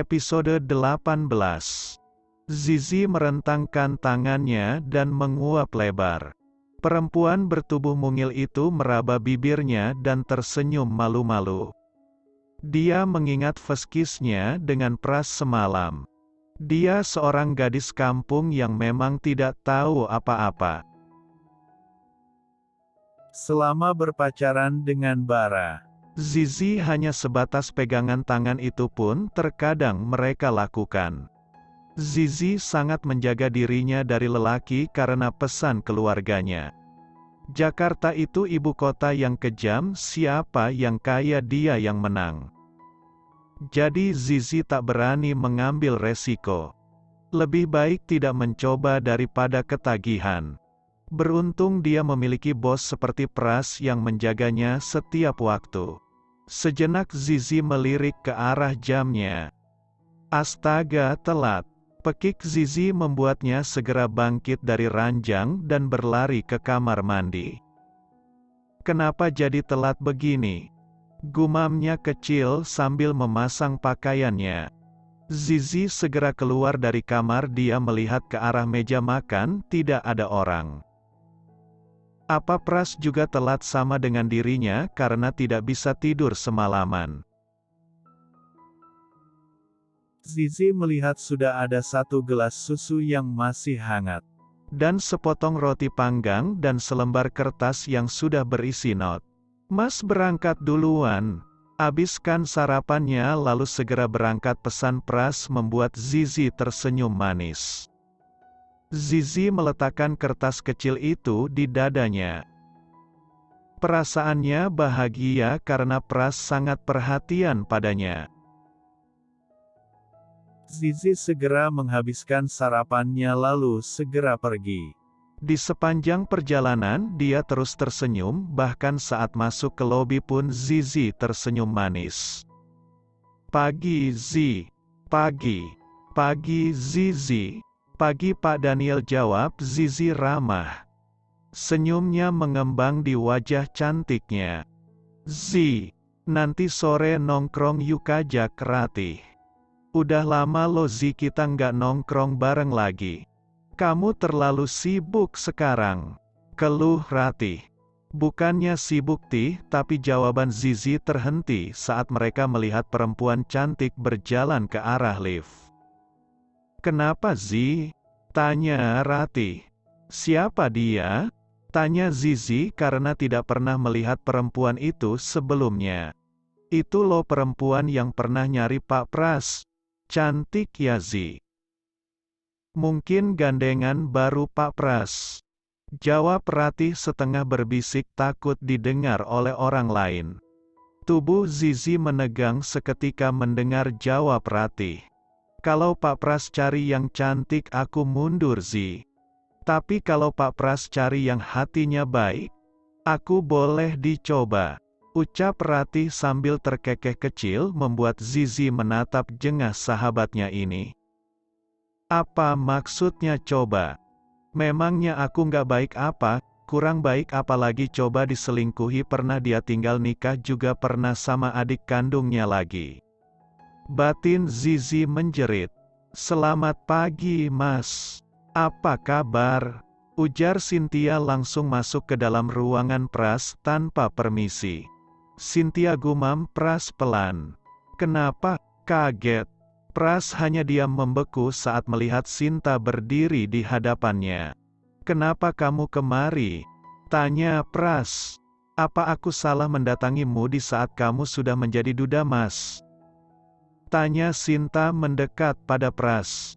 Episode 18. Zizi merentangkan tangannya dan menguap lebar. Perempuan bertubuh mungil itu meraba bibirnya dan tersenyum malu-malu. Dia mengingat feskisnya dengan Pras semalam. Dia seorang gadis kampung yang memang tidak tahu apa-apa. Selama berpacaran dengan Bara, Zizi hanya sebatas pegangan tangan itu pun terkadang mereka lakukan. Zizi sangat menjaga dirinya dari lelaki karena pesan keluarganya. Jakarta itu ibu kota yang kejam, siapa yang kaya dia yang menang. Jadi Zizi tak berani mengambil resiko. Lebih baik tidak mencoba daripada ketagihan. Beruntung dia memiliki bos seperti Pras yang menjaganya setiap waktu. Sejenak Zizi melirik ke arah jamnya. Astaga, telat. Pekik Zizi membuatnya segera bangkit dari ranjang dan berlari ke kamar mandi. Kenapa jadi telat begini? Gumamnya kecil sambil memasang pakaiannya. Zizi segera keluar dari kamar. Dia melihat ke arah meja makan, tidak ada orang. Apa Pras juga telat sama dengan dirinya karena tidak bisa tidur semalaman? Zizi melihat sudah ada 1 gelas susu yang masih hangat, dan sepotong roti panggang dan selembar kertas yang sudah berisi not. Mas berangkat duluan. Habiskan sarapannya lalu segera berangkat, pesan Pras membuat Zizi tersenyum manis. Zizi meletakkan kertas kecil itu di dadanya. Perasaannya bahagia karena Pras sangat perhatian padanya. Zizi segera menghabiskan sarapannya lalu segera pergi. Di sepanjang perjalanan dia terus tersenyum, bahkan saat masuk ke lobi pun Zizi tersenyum manis. Pagi Zi. Pagi. Pagi Zizi. Pagi Pak Daniel, jawab Zizi ramah. Senyumnya mengembang di wajah cantiknya. Zi, nanti sore nongkrong yuk, ajak Ratih. Udah lama loh Zi kita nggak nongkrong bareng lagi. Kamu terlalu sibuk sekarang, keluh Ratih. Bukannya sibuk Tih, tapi jawaban Zizi terhenti saat mereka melihat perempuan cantik berjalan ke arah lift. Kenapa Zi? Tanya Ratih. Siapa dia? Tanya Zizi karena tidak pernah melihat perempuan itu sebelumnya. Itu loh perempuan yang pernah nyari Pak Pras. Cantik ya Zi. Mungkin gandengan baru Pak Pras. Jawab Ratih setengah berbisik takut didengar oleh orang lain. Tubuh Zizi menegang seketika mendengar jawab Ratih. Kalau Pak Pras cari yang cantik aku mundur Zi. Tapi kalau Pak Pras cari yang hatinya baik, aku boleh dicoba. Ucap Ratih sambil terkekeh kecil membuat Zizi menatap jengah sahabatnya ini. Apa maksudnya coba? Memangnya aku nggak baik apa? Kurang baik apalagi coba diselingkuhi, pernah dia tinggal nikah juga pernah sama adik kandungnya lagi. Batin Zizi menjerit. Selamat pagi Mas. Apa kabar? Ujar Cynthia langsung masuk ke dalam ruangan Pras tanpa permisi. Cynthia gumam Pras pelan. Kenapa? Kaget. Pras hanya diam membeku saat melihat Sinta berdiri di hadapannya. Kenapa kamu kemari? Tanya Pras. Apa aku salah mendatangimu di saat kamu sudah menjadi duda Mas? Tanya Sinta mendekat pada Pras.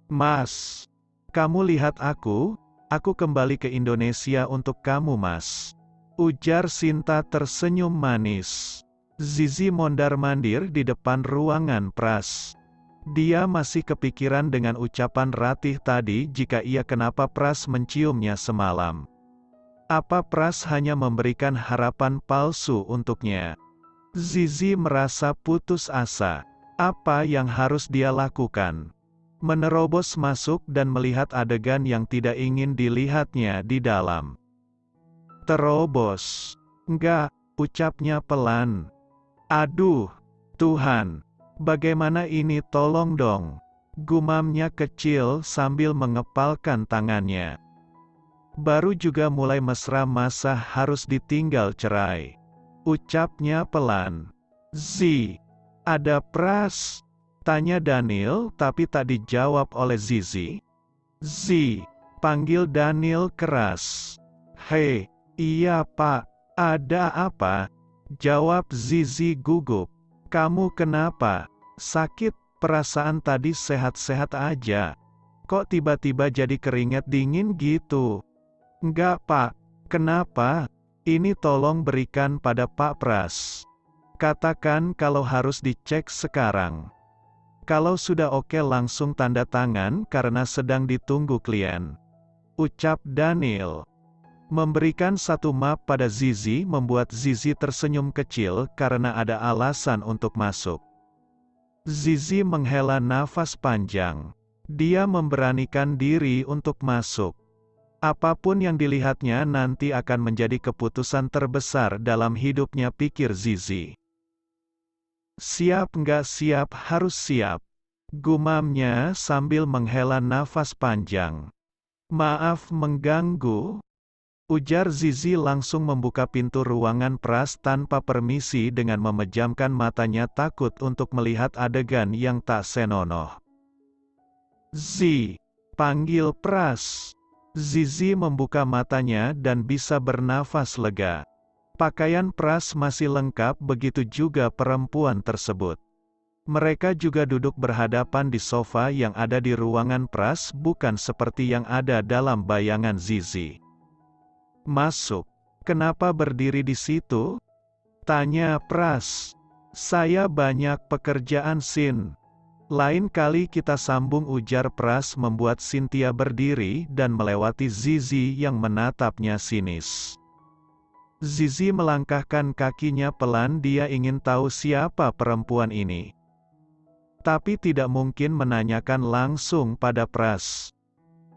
Mas, kamu lihat aku kembali ke Indonesia untuk kamu Mas. Ujar Sinta tersenyum manis. Zizi mondar-mandir di depan ruangan Pras. Dia masih kepikiran dengan ucapan Ratih tadi jika ia kenapa Pras menciumnya semalam. Apa Pras hanya memberikan harapan palsu untuknya? Zizi merasa putus asa. Apa yang harus dia lakukan? Menerobos masuk dan melihat adegan yang tidak ingin dilihatnya di dalam. Terobos. Enggak, ucapnya pelan. Aduh, Tuhan. Bagaimana ini, tolong dong. Gumamnya kecil sambil mengepalkan tangannya. Baru juga mulai mesra masa harus ditinggal cerai. Ucapnya pelan. Zi, ada Pras? Tanya Daniel tapi tak dijawab oleh Zizi. Zi, panggil Daniel keras. Hei, iya pak, ada apa? Jawab Zizi gugup. Kamu kenapa? Sakit? Perasaan tadi sehat-sehat aja. Kok tiba-tiba jadi keringat dingin gitu? Enggak pak. Kenapa? Ini tolong berikan pada Pak Pras. Katakan kalau harus dicek sekarang. Kalau sudah oke langsung tanda tangan karena sedang ditunggu klien. Ucap Daniel. Memberikan satu map pada Zizi membuat Zizi tersenyum kecil karena ada alasan untuk masuk. Zizi menghela nafas panjang. Dia memberanikan diri untuk masuk. Apapun yang dilihatnya nanti akan menjadi keputusan terbesar dalam hidupnya, pikir Zizi. Siap nggak siap, harus siap. Gumamnya sambil menghela nafas panjang. Maaf mengganggu. Ujar Zizi langsung membuka pintu ruangan Pras tanpa permisi dengan memejamkan matanya takut untuk melihat adegan yang tak senonoh. Zi, panggil Pras. Zizi membuka matanya dan bisa bernafas lega. Pakaian Pras masih lengkap, begitu juga perempuan tersebut. Mereka juga duduk berhadapan di sofa yang ada di ruangan Pras, bukan seperti yang ada dalam bayangan Zizi. Masuk. Kenapa berdiri di situ? Tanya Pras. Saya banyak pekerjaan Sin. Lain kali kita sambung, ujar Pras membuat Cynthia berdiri dan melewati Zizi yang menatapnya sinis. Zizi melangkahkan kakinya pelan, dia ingin tahu siapa perempuan ini. Tapi tidak mungkin menanyakan langsung pada Pras.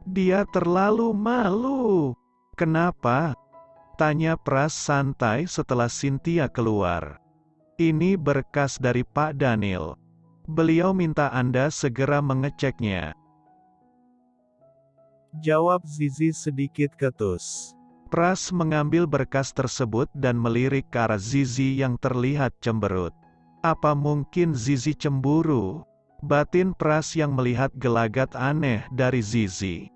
Dia terlalu malu. Kenapa? Tanya Pras santai setelah Cynthia keluar. Ini berkas dari Pak Daniel. Beliau minta Anda segera mengeceknya. Jawab Zizi sedikit ketus. Pras mengambil berkas tersebut dan melirik ke arah Zizi yang terlihat cemberut. Apa mungkin Zizi cemburu? Batin Pras yang melihat gelagat aneh dari Zizi.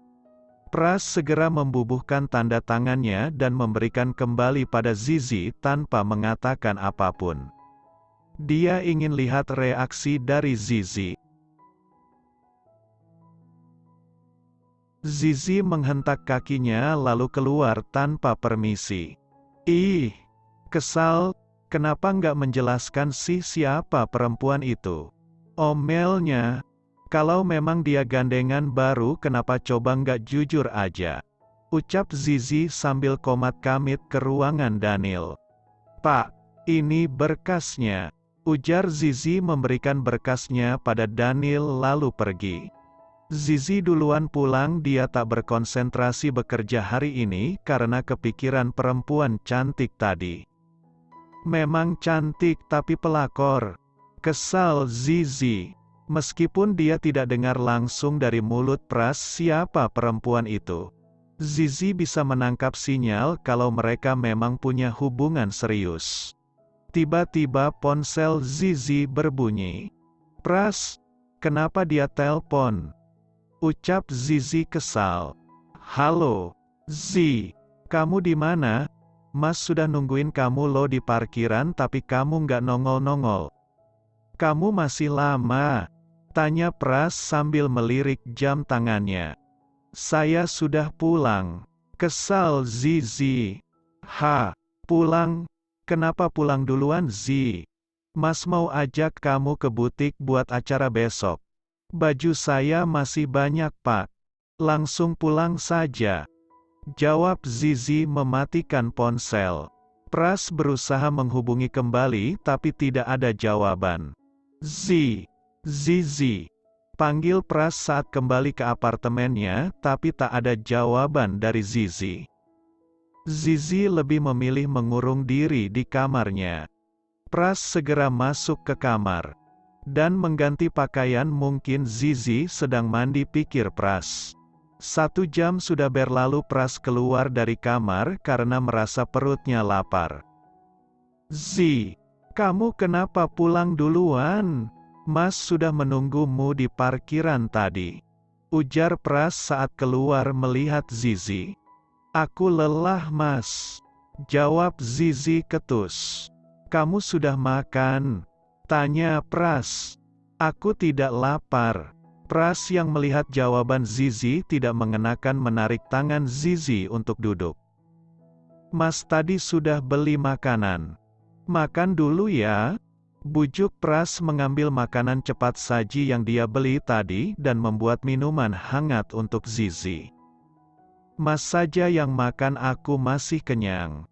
Pras segera membubuhkan tanda tangannya dan memberikan kembali pada Zizi tanpa mengatakan apapun. Dia ingin lihat reaksi dari Zizi. Zizi menghentak kakinya lalu keluar tanpa permisi. Ih, kesal, kenapa nggak menjelaskan sih siapa perempuan itu? Omelnya. Kalau memang dia gandengan baru, kenapa coba nggak jujur aja? Ucap Zizi sambil komat kamit ke ruangan Daniel. Pak, ini berkasnya. Ujar Zizi memberikan berkasnya pada Daniel lalu pergi. Zizi duluan pulang, dia tak berkonsentrasi bekerja hari ini karena kepikiran perempuan cantik tadi. Memang cantik tapi pelakor. Kesal Zizi. Meskipun dia tidak dengar langsung dari mulut Pras siapa perempuan itu, Zizi bisa menangkap sinyal kalau mereka memang punya hubungan serius. Tiba-tiba ponsel Zizi berbunyi. Pras, kenapa dia telpon? Ucap Zizi kesal. Halo, Zi, kamu di mana? Mas sudah nungguin kamu lo di parkiran tapi kamu nggak nongol-nongol. Kamu masih lama? Tanya Pras sambil melirik jam tangannya. Saya sudah pulang. Kesal Zizi. Pulang? Kenapa pulang duluan Zi? Mas mau ajak kamu ke butik buat acara besok. Baju saya masih banyak pak. Langsung pulang saja. Jawab Zizi mematikan ponsel. Pras berusaha menghubungi kembali tapi tidak ada jawaban. Zizi. Panggil Pras saat kembali ke apartemennya, tapi tak ada jawaban dari Zizi. Zizi lebih memilih mengurung diri di kamarnya. Pras segera masuk ke kamar. Dan mengganti pakaian mungkin Zizi sedang mandi, pikir Pras. 1 jam sudah berlalu Pras keluar dari kamar karena merasa perutnya lapar. "Zi, kamu kenapa pulang duluan? Mas sudah menunggumu di parkiran tadi," ujar Pras saat keluar melihat Zizi. "Aku lelah Mas," jawab Zizi ketus. "Kamu sudah makan?" tanya Pras. "Aku tidak lapar." Pras yang melihat jawaban Zizi tidak mengenakan menarik tangan Zizi untuk duduk. "Mas tadi sudah beli makanan. Makan dulu ya," bujuk Pras mengambil makanan cepat saji yang dia beli tadi dan membuat minuman hangat untuk Zizi. "Mas saja yang makan, aku masih kenyang,"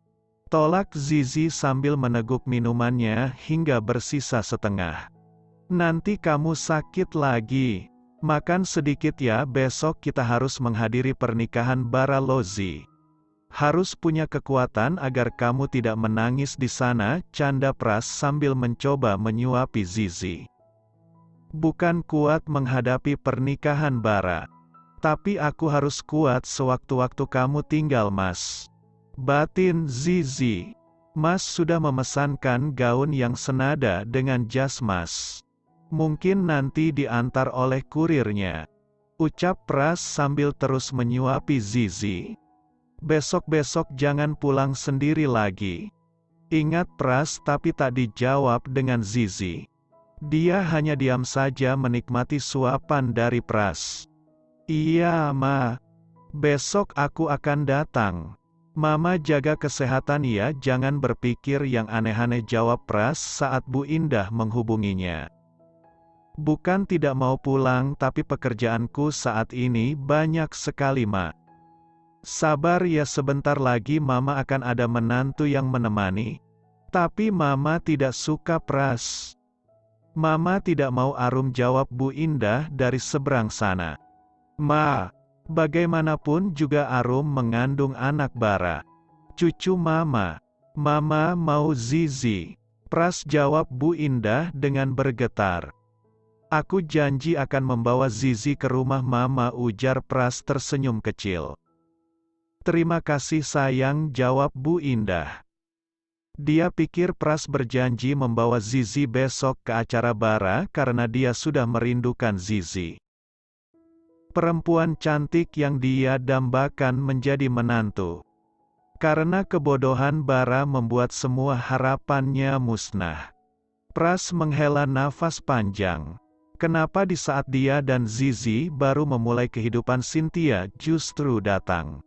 tolak Zizi sambil meneguk minumannya hingga bersisa setengah. "Nanti kamu sakit lagi. Makan sedikit ya, besok kita harus menghadiri pernikahan Bara Lozi. Harus punya kekuatan agar kamu tidak menangis di sana," canda Pras sambil mencoba menyuapi Zizi. "Bukan kuat menghadapi pernikahan Bara. Tapi aku harus kuat sewaktu-waktu kamu tinggal Mas," batin Zizi. "Mas sudah memesankan gaun yang senada dengan jas Mas. Mungkin nanti diantar oleh kurirnya," ucap Pras sambil terus menyuapi Zizi. "Besok-besok jangan pulang sendiri lagi," ingat Pras tapi tak dijawab dengan Zizi. Dia hanya diam saja menikmati suapan dari Pras. "Iya Ma, besok aku akan datang. Mama jaga kesehatan ya, jangan berpikir yang aneh-aneh," jawab Pras saat Bu Indah menghubunginya. "Bukan tidak mau pulang, tapi pekerjaanku saat ini banyak sekali Ma. Sabar ya, sebentar lagi Mama akan ada menantu yang menemani." "Tapi Mama tidak suka Pras." "Mama tidak mau Arum," jawab Bu Indah dari seberang sana. "Ma, bagaimanapun juga Arum mengandung anak Bara. Cucu Mama. Mama mau Zizi," Pras jawab Bu Indah dengan bergetar. "Aku janji akan membawa Zizi ke rumah Mama," ujar Pras tersenyum kecil. "Terima kasih sayang," jawab Bu Indah. Dia pikir Pras berjanji membawa Zizi besok ke acara Bara karena dia sudah merindukan Zizi. Perempuan cantik yang dia dambakan menjadi menantu. Karena kebodohan Bara membuat semua harapannya musnah. Pras menghela nafas panjang. Kenapa di saat dia dan Zizi baru memulai kehidupan, Cynthia justru datang?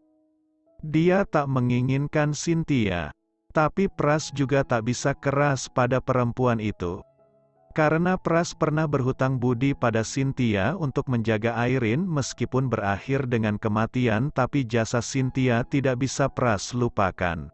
Dia tak menginginkan Cynthia. Tapi Pras juga tak bisa keras pada perempuan itu. Karena Pras pernah berhutang budi pada Cynthia untuk menjaga Airin meskipun berakhir dengan kematian, tapi jasa Cynthia tidak bisa Pras lupakan.